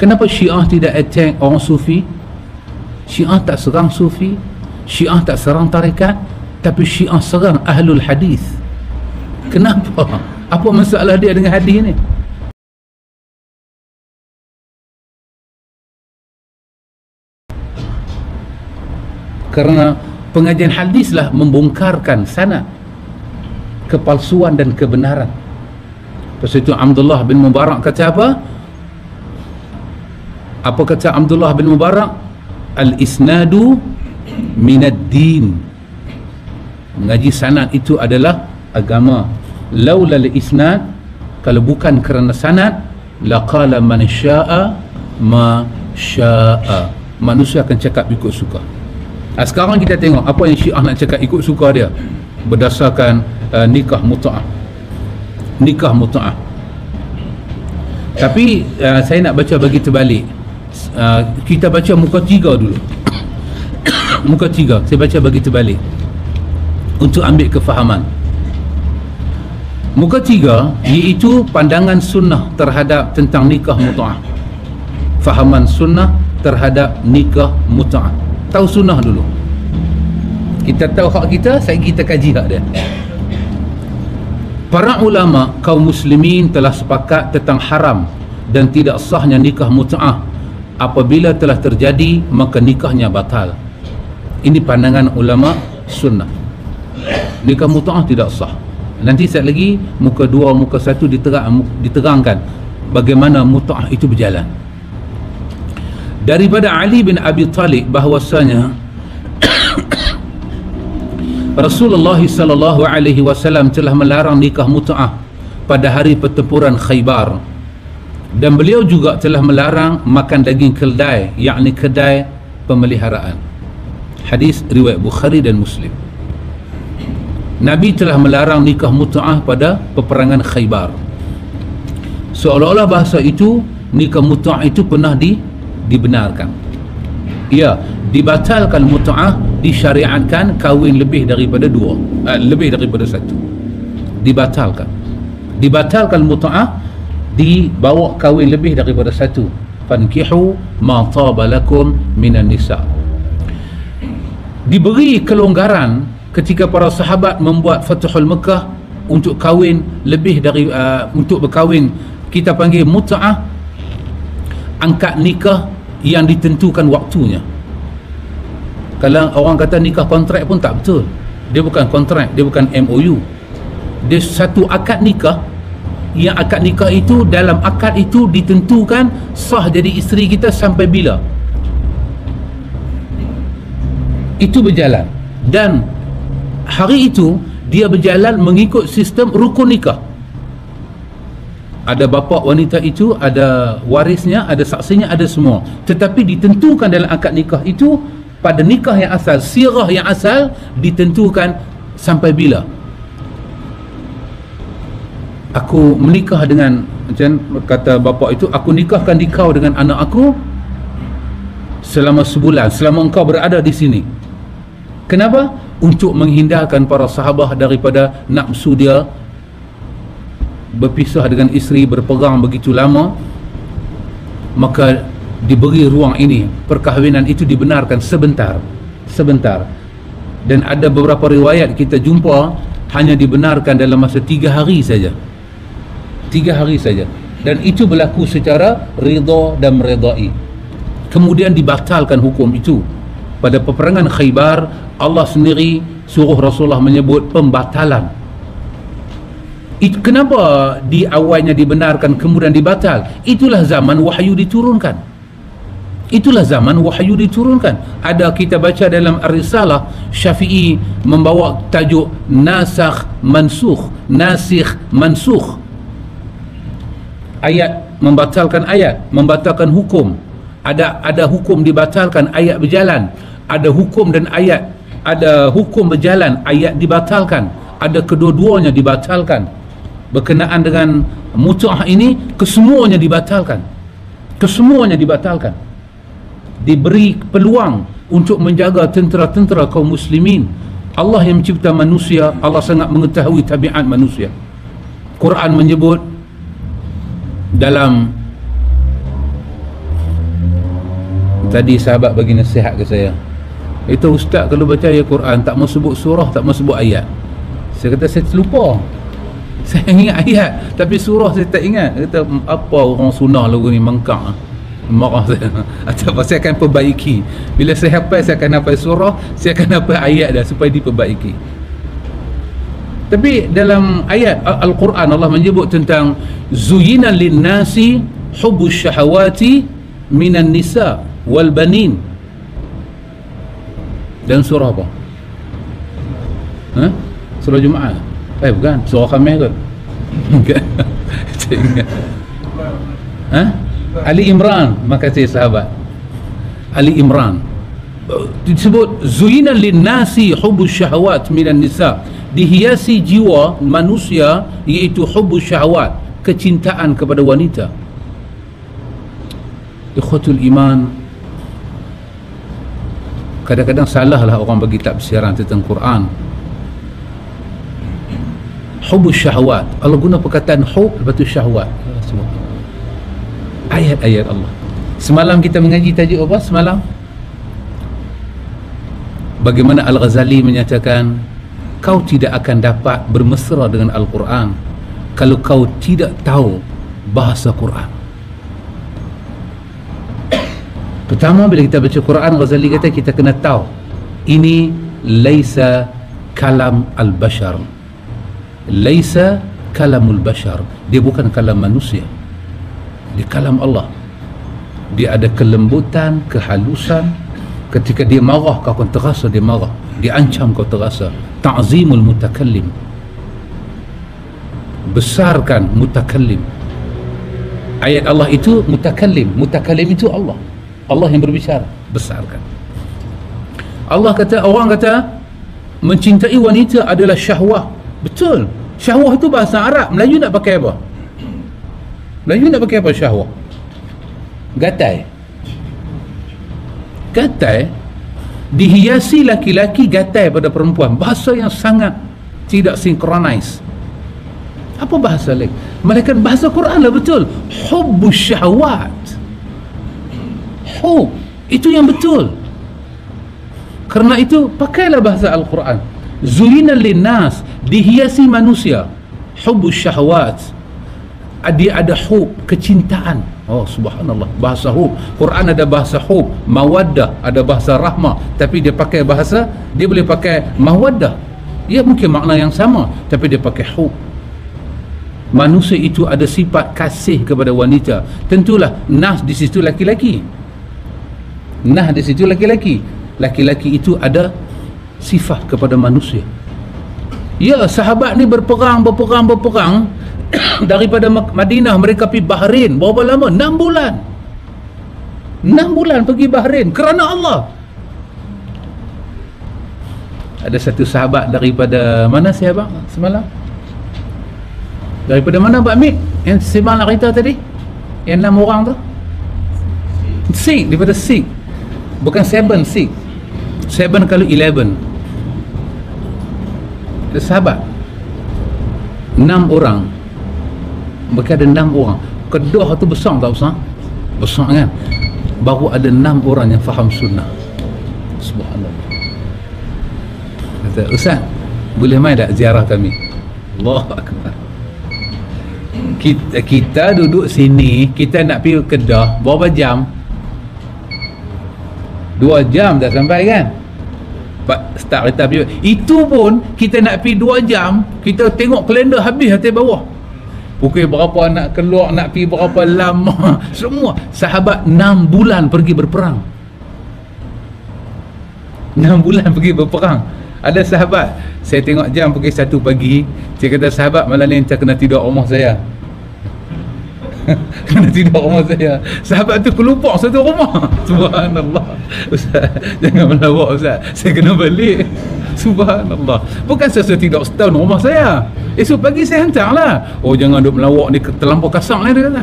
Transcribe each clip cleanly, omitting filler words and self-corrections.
Kenapa Syiah tidak attack orang Sufi? Syiah tak serang Sufi, Syiah tak serang tarekat, tapi Syiah serang Ahlul Hadis. Kenapa? Apa masalah dia dengan hadis ni? Kerana pengajian hadislah membongkarkan sanad, kepalsuan dan kebenaran. Lepas itu Abdullah bin Mubarak kata apa? Apa kata Abdullah bin Mubarak? Al-isnadu minad din. Mengaji sanad itu adalah agama. Laula al-isnad, kalau bukan kerana sanad, laqala man syaa ma syaa. Manusia akan cakap ikut suka. Sekarang kita tengok apa yang Syiah nak cakap ikut suka dia berdasarkan nikah mut'ah. Nikah mut'ah. Tapi saya nak baca bagi terbalik. Kita baca muka 3 dulu. Muka 3 saya baca bagi terbalik untuk ambil kefahaman. Muka 3 iaitu pandangan sunnah terhadap tentang nikah mut'ah. Fahaman sunnah terhadap nikah mut'ah. Tahu sunnah dulu. Kita tahu hak kita, kita kaji hak dia. Para ulama kaum muslimin telah sepakat tentang haram dan tidak sahnya nikah mut'ah. Apabila telah terjadi, maka nikahnya batal. Ini pandangan ulama sunnah. Nikah mut'ah tidak sah. Nanti sekejap lagi muka 2, muka 1 diterangkan bagaimana mut'ah itu berjalan. Daripada Ali bin Abi Talib bahwasanya Rasulullah sallallahu alaihi wasallam telah melarang nikah mut'ah pada hari pertempuran Khaybar, dan beliau juga telah melarang makan daging keldai, yakni kedai pemeliharaan. Hadis riwayat Bukhari dan Muslim. Nabi telah melarang nikah mut'ah pada peperangan Khaybar. Seolah-olah bahasa itu nikah mut'ah itu pernah dibenarkan. Ya, dibatalkan mut'ah, disyariatkan kahwin lebih daripada 2, lebih daripada 1. Dibatalkan mut'ah, dibawa kahwin lebih daripada 1. Fankihu ma taba lakum minan nisa. Diberi kelonggaran ketika para sahabat membuat Fathul Mekah untuk kahwin lebih dari untuk berkahwin, kita panggil mut'ah, angkat nikah yang ditentukan waktunya. Kalau orang kata nikah kontrak pun tak betul. Dia bukan kontrak, dia bukan MOU. Dia satu akad nikah, yang akad nikah itu, dalam akad itu ditentukan sah jadi isteri kita sampai bila. Itu berjalan, dan hari itu dia berjalan mengikut sistem rukun nikah. Ada bapa wanita itu, ada warisnya, ada saksinya, ada semua. Tetapi ditentukan dalam akad nikah itu, pada nikah yang asal, sirah yang asal, ditentukan sampai bila. Aku menikah dengan, macam kata bapa itu, aku nikahkan kau dengan anak aku selama sebulan, selama engkau berada di sini. Kenapa? Untuk menghindarkan para sahabat daripada nafsu dia berpisah dengan isteri, berpegang begitu lama. Maka diberi ruang ini, perkahwinan itu dibenarkan sebentar. Dan ada beberapa riwayat kita jumpa hanya dibenarkan dalam masa 3 hari saja. 3 hari saja. Dan itu berlaku secara ridha dan meredai. Kemudian dibatalkan hukum itu. Pada peperangan Khaybar, Allah sendiri suruh Rasulullah menyebut pembatalan. Kenapa di awalnya dibenarkan kemudian dibatal? Itulah zaman wahyu diturunkan. Ada kita baca dalam Ar-Risalah, Syafi'i membawa tajuk nasikh mansukh. Ayat membatalkan ayat, membatalkan hukum. Ada hukum dibatalkan, ayat berjalan. Ada hukum dan ayat, ada hukum berjalan, ayat dibatalkan. Ada kedua-duanya dibatalkan. Berkenaan dengan mut'ah ini, kesemuanya dibatalkan. Diberi peluang untuk menjaga tentera-tentera kaum muslimin. Allah yang mencipta manusia, Allah sangat mengetahui tabiat manusia. Quran menyebut dalam Tadi sahabat bagi nasihat ke saya, itu ustaz kalau baca ayat Quran tak mau sebut surah, tak mau sebut ayat. Saya kata saya terlupa, saya ingat ayat tapi surah saya tak ingat. Dia kata apa orang sunnah lagu ni mengkak, marah saya. Atau apa, saya akan perbaiki. Bila saya hafal, saya akan hafal surah, saya akan hafal ayat dah supaya diperbaiki. Tapi dalam ayat Al-Quran Allah menyebut tentang zuyina linnasi hubbus syahawati minan nisa wal banin. Dan surah apa? Surah Jumaat? Bukan, surah Khamis kot. Bukan. Saya ingat. Ali Imran. Makasih sahabat. Ali Imran disebut zuyina linnasi hubbus syahawat minan nisa, dihiasi jiwa manusia iaitu hubbus syahawat, kecintaan kepada wanita. Ikhwatul iman, kadang-kadang salahlah orang bagi tafsiran tentang Quran. Hubbus syahawat, Allah guna perkataan hub lepas tu syahwat. Ayat-ayat Allah. Semalam kita mengaji tajuk apa semalam? Bagaimana Al-Ghazali menyatakan kau tidak akan dapat bermesra dengan Al-Quran kalau kau tidak tahu bahasa Quran. Pertama, bila kita baca Quran, Ghazali kata kita kena tahu ini laisa kalam al-bashar, laisa kalamul bashar, dia bukan kalam manusia, dia kalam Allah. Dia ada kelembutan, kehalusan. Ketika dia marah, kau akan terasa dia marah. Dia ancam, kau terasa. Ta'zimul mutakallim, besarkan mutakallim. Ayat Allah itu mutakallim, mutakallim itu Allah, Allah yang berbicara, besarkan. Allah kata, orang kata mencintai wanita adalah syahwah. Betul, syahwah itu bahasa Arab. Melayu nak pakai apa? Melayu nak pakai apa syahwah? Gatai. Gatai, dihiasi laki-laki gatai pada perempuan. Bahasa yang sangat tidak sinkronis. Apa bahasa lagi? Malaikat bahasa Quran lah, betul. Hubbus syahwat, hub, itu yang betul. Kerana itu pakailah bahasa Al-Quran. Zuyina linnas, dihiasi manusia. Hubbus syahwat, dia ada hub, kecintaan. Oh subhanallah, bahasa hub. Quran ada bahasa hub, mawaddah, ada bahasa rahmah, tapi dia pakai bahasa, dia boleh pakai mawaddah, ya mungkin makna yang sama, tapi dia pakai hub. Manusia itu ada sifat kasih kepada wanita. Tentulah nas di situ laki-laki, nah di situ laki-laki. Laki-laki itu ada sifat kepada manusia. Ya, sahabat ni berperang daripada Madinah mereka pergi Bahrain. Berapa lama? 6 bulan. 6 bulan pergi Bahrain kerana Allah. Ada satu sahabat daripada mana sahabat semalam? Daripada mana Pak Mik? Yang semalam kita tadi? Yang 6 orang tu? Sikh, daripada Sikh. Bukan 7 Sikh. 7 kalau 11. Ada sahabat 6 orang. Mereka ada 6 orang. Kedah tu besar tak besar? Besar kan? Baru ada 6 orang yang faham sunnah. Subhanallah. Kata, Ustaz, boleh main tak ziarah kami? Allahu Akbar. Kita duduk sini, kita nak pergi Kedah berapa jam? 2 jam dah sampai kan? Start kereta pergi. Itu pun kita nak pergi 2 jam, kita tengok kalender habis atas bawah. Pukul berapa nak keluar, nak pergi berapa lama. Semua sahabat 6 bulan pergi berperang. 6 bulan pergi berperang. Ada sahabat, saya tengok jam pukul 1 pagi, saya kata sahabat malam ni saya kena tidur rumah saya. Kena tidur rumah saya. Sahabat tu kelupak satu rumah. Subhanallah. Ustaz, jangan melawak Ustaz, saya kena balik. Subhanallah. Bukan saya tidur setahun rumah saya, esok pagi saya hantar lah. Oh jangan duk melawak ni, terlampau kasar ni dia kata.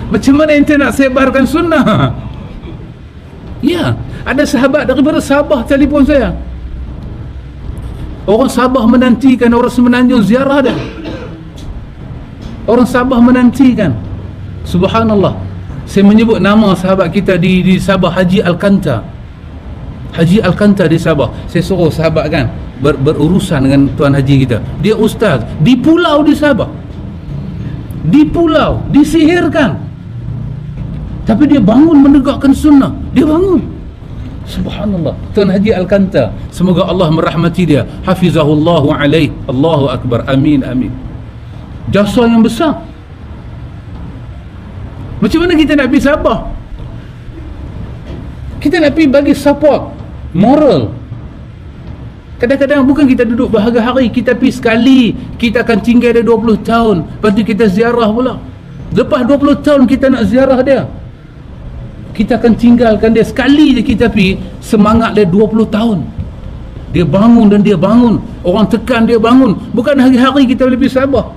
Macam mana ente nak sebarkan sunnah? Ya, ada sahabat daripada Sabah telefon saya. Orang Sabah menantikan orang Semenanjung ziarah dah. Orang Sabah menantikan. Subhanallah. Saya menyebut nama sahabat kita di Sabah, Haji Alkanta. Haji Alkanta di Sabah. Saya suruh sahabat kan berurusan dengan Tuan Haji kita. Dia ustaz di pulau di Sabah. Di pulau, disihirkan. Tapi dia bangun menegakkan sunnah. Dia bangun. Subhanallah. Tuan Haji Alkanta, semoga Allah merahmati dia. Hafizahullahu alaih. Allahu akbar. Amin amin. Jasa yang besar. Macam mana kita nak pergi Sabah? Kita nak pergi bagi support moral. Kadang-kadang bukan kita duduk berhari-hari, kita pergi sekali, kita akan tinggal dia 20 tahun, lepas tu kita ziarah pula. Lepas 20 tahun kita nak ziarah dia, kita akan tinggalkan dia. Sekali je kita pergi, semangat dia 20 tahun. Dia bangun dan dia bangun. Orang tekan dia bangun. Bukan hari-hari kita boleh pergi Sabah.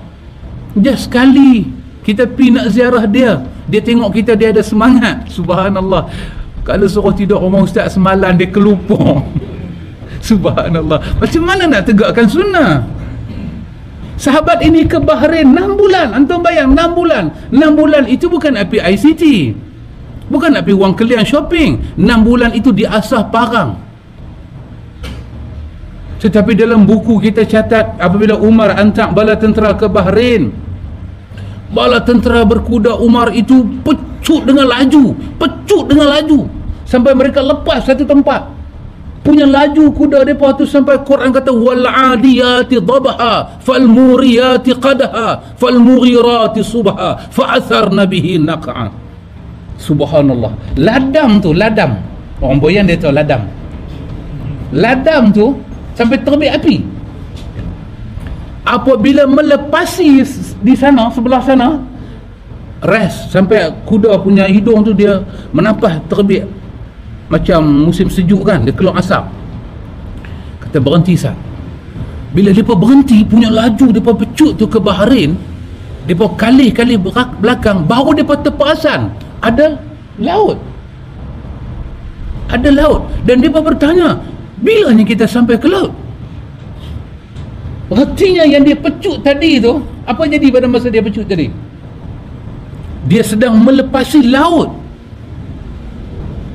Just sekali kita pergi nak ziarah dia, dia tengok kita, dia ada semangat. Subhanallah. Kalau suruh tidur rumah ustaz semalam, dia kelupur. Subhanallah. Macam mana nak tegakkan sunnah? Sahabat ini ke Bahrain 6 bulan. Antum bayang 6 bulan. 6 bulan itu bukan nak pergi ICT, bukan nak pergi wang kelian shopping. 6 bulan itu diasah parang. Tetapi dalam buku kita catat, apabila Umar hantar bala tentera ke Bahrain, bala tentera berkuda Umar itu pecut dengan laju, sampai mereka lepas satu tempat. Punya laju kuda mereka tu sampai Quran kata wal adiyati dhabha fal muriyati qadha fal mughirati subha fa atharna bihi naq'a. Subhanallah. Ladam tu, ladam. Orang Boyan dia tahu ladam. Ladam tu sampai terbit api. Apabila melepasi di sana, sebelah sana, rest sampai kuda punya hidung tu dia menampas terbit. Macam musim sejuk kan, dia keluar asap. Kata berhenti sah. Bila mereka berhenti, punya laju mereka pecut tu ke Bahrain, mereka kali-kali belakang, baru mereka terperasan ada laut. Ada laut. Dan mereka bertanya, bilanya kita sampai ke laut? Artinya yang dia pecut tadi tu, apa jadi pada masa dia pecut tadi? Dia sedang melepasi laut.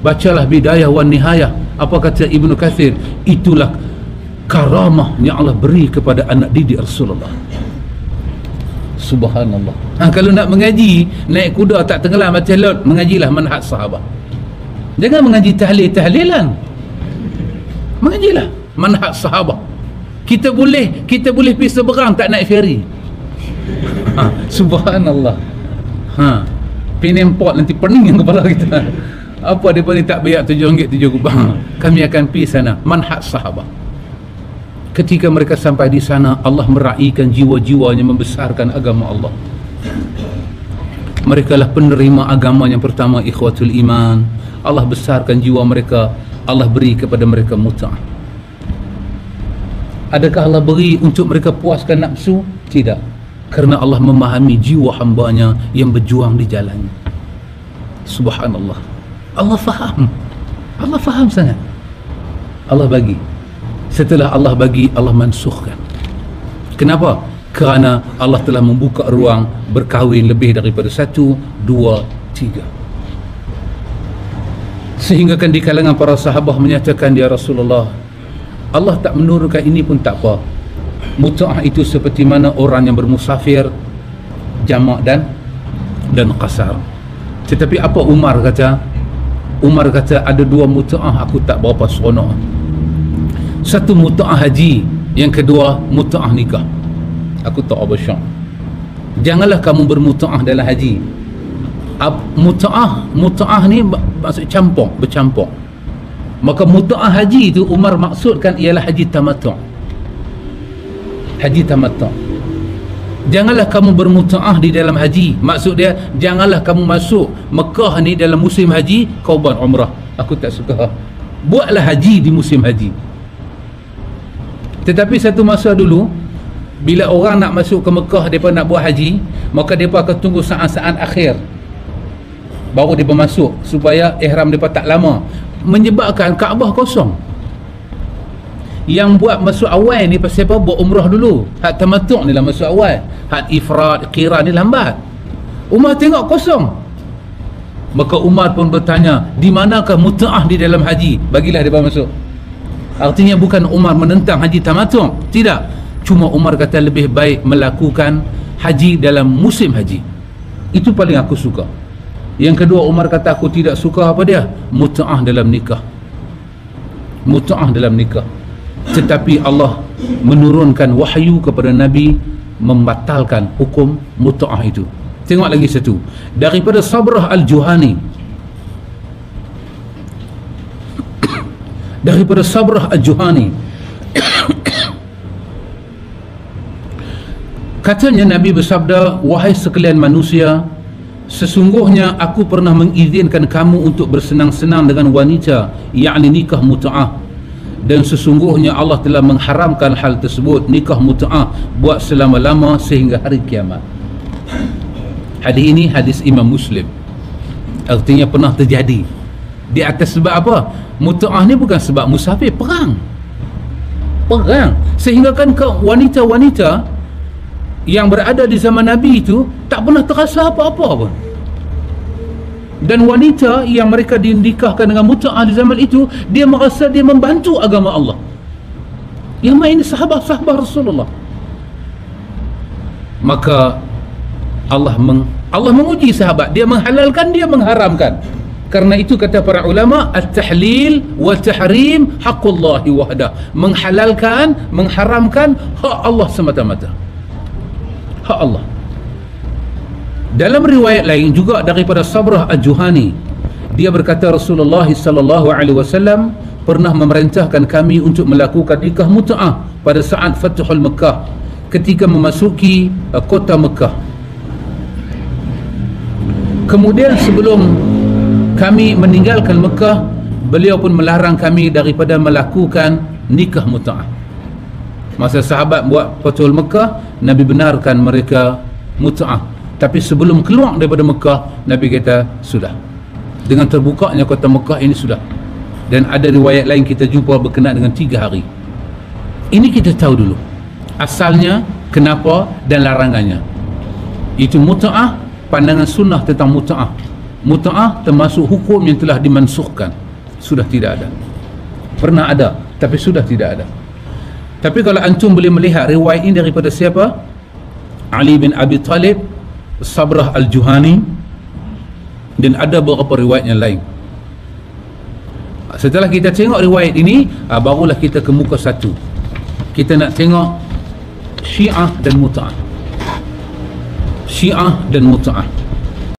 Bacalah Bidayah wan Nihayah. Apa kata Ibnu Katsir? Itulah karamah yang Allah beri kepada anak didik Rasulullah. Subhanallah. Kalau nak mengaji, naik kuda tak tenggelam macam laut, mengajilah manhaj sahabat. Jangan mengaji tahlil-tahlilan. Mengajilah manhaj sahabat. Kita boleh pergi seberang tak naik feri. Subhanallah. Penempot nanti pening kepala kita. Apa dia ni tak bayar RM7, RM7. Kami akan pergi sana. Manhaj sahabat. Ketika mereka sampai di sana, Allah meraihkan jiwa-jiwanya membesarkan agama Allah. Mereka lah penerima agama yang pertama, ikhwatul iman. Allah besarkan jiwa mereka. Allah beri kepada mereka mut'ah. Adakah Allah beri untuk mereka puaskan nafsu? Tidak. Kerana Allah memahami jiwa hambanya yang berjuang di jalannya. Subhanallah. Allah faham. Allah faham sangat. Allah bagi. Setelah Allah bagi, Allah mansukhkan. Kenapa? Kerana Allah telah membuka ruang berkahwin lebih daripada 1, 2, 3. Sehingga kan di kalangan para sahabat menyatakan, ya Rasulullah, Allah tak menurunkan ini pun tak apa. Mut'ah itu seperti mana orang yang bermusafir, jamak dan qasar. Tetapi apa Umar kata? Umar kata ada 2 mut'ah aku tak berapa seronok. Satu mut'ah haji, yang kedua mut'ah nikah. Aku tak apa syok. Janganlah kamu bermut'ah dalam haji. Mut'ah ni maksud bercampur. Maka mut'ah haji itu Umar maksudkan ialah haji tamattu'. Haji tamattu'. Janganlah kamu bermut'ah di dalam haji. Maksud dia, janganlah kamu masuk Mekah ni dalam musim haji, kau buat umrah. Aku tak suka. Buatlah haji di musim haji. Tetapi satu masa dulu, bila orang nak masuk ke Mekah, mereka nak buat haji, maka mereka akan tunggu saat-saat akhir baru mereka masuk, supaya ihram mereka tak lama, menyebabkan Kaabah kosong. Yang buat masuk awal ni pasal apa? Buat umrah dulu. Hak tamattu' ni lah masuk awal. Hak ifrad, qiran ni lambat. Umar tengok kosong. Maka Umar pun bertanya, di manakah mut'ah di dalam haji? Bagilah dia masuk. Artinya bukan Umar menentang haji tamattu', tidak. Cuma Umar kata lebih baik melakukan haji dalam musim haji. Itu paling aku suka. Yang kedua, Umar kata aku tidak suka apa dia? Mut'ah dalam nikah. Mut'ah dalam nikah. Tetapi Allah menurunkan wahyu kepada Nabi membatalkan hukum mut'ah itu. Tengok lagi satu daripada Sabrah Al-Juhani. Daripada Sabrah Al-Juhani katanya Nabi bersabda, wahai sekalian manusia, sesungguhnya aku pernah mengizinkan kamu untuk bersenang-senang dengan wanita, yakni nikah mut'ah, dan sesungguhnya Allah telah mengharamkan hal tersebut, nikah mut'ah, buat selama-lama sehingga hari kiamat. Hadis ini hadis Imam Muslim. Artinya pernah terjadi. Di atas sebab apa? Mut'ah ni bukan sebab musafir, perang. Perang. Sehingga kan wanita-wanita yang berada di zaman Nabi itu tak pernah terasa apa-apa pun. Dan wanita yang mereka dinikahkan dengan mut'ah di zaman itu, dia merasa dia membantu agama Allah. Yang main sahabat-sahabat Rasulullah. Maka Allah menguji sahabat, dia menghalalkan, dia mengharamkan. Karena itu kata para ulama, at-tahlil wa tahrim haqqullahi wahdah. Menghalalkan, mengharamkan hak Allah semata-mata. Hak Allah. Dalam riwayat lain juga daripada Sabrah Al-Juhani, dia berkata Rasulullah sallallahu alaihi wasallam pernah memerintahkan kami untuk melakukan nikah mut'ah pada saat Fathul Mekah, ketika memasuki kota Mekah. Kemudian sebelum kami meninggalkan Mekah, beliau pun melarang kami daripada melakukan nikah mut'ah. Masa sahabat buat Fathul Mekah, Nabi benarkan mereka mut'ah. Tapi sebelum keluar daripada Mekah, Nabi kata sudah. Dengan terbukanya kota Mekah ini sudah. Dan ada riwayat lain kita jumpa berkenaan dengan 3 hari. Ini kita tahu dulu asalnya, kenapa dan larangannya. Itu mut'ah, pandangan sunnah tentang mut'ah. Mut'ah termasuk hukum yang telah dimansukhkan, sudah tidak ada. Pernah ada, tapi sudah tidak ada. Tapi kalau antum boleh melihat riwayat ini daripada siapa? Ali bin Abi Talib, Sabrah Al-Juhani, dan ada beberapa riwayat yang lain. Setelah kita tengok riwayat ini, barulah kita ke muka satu. Kita nak tengok Syiah dan Mut'ah. Syiah dan Mut'ah.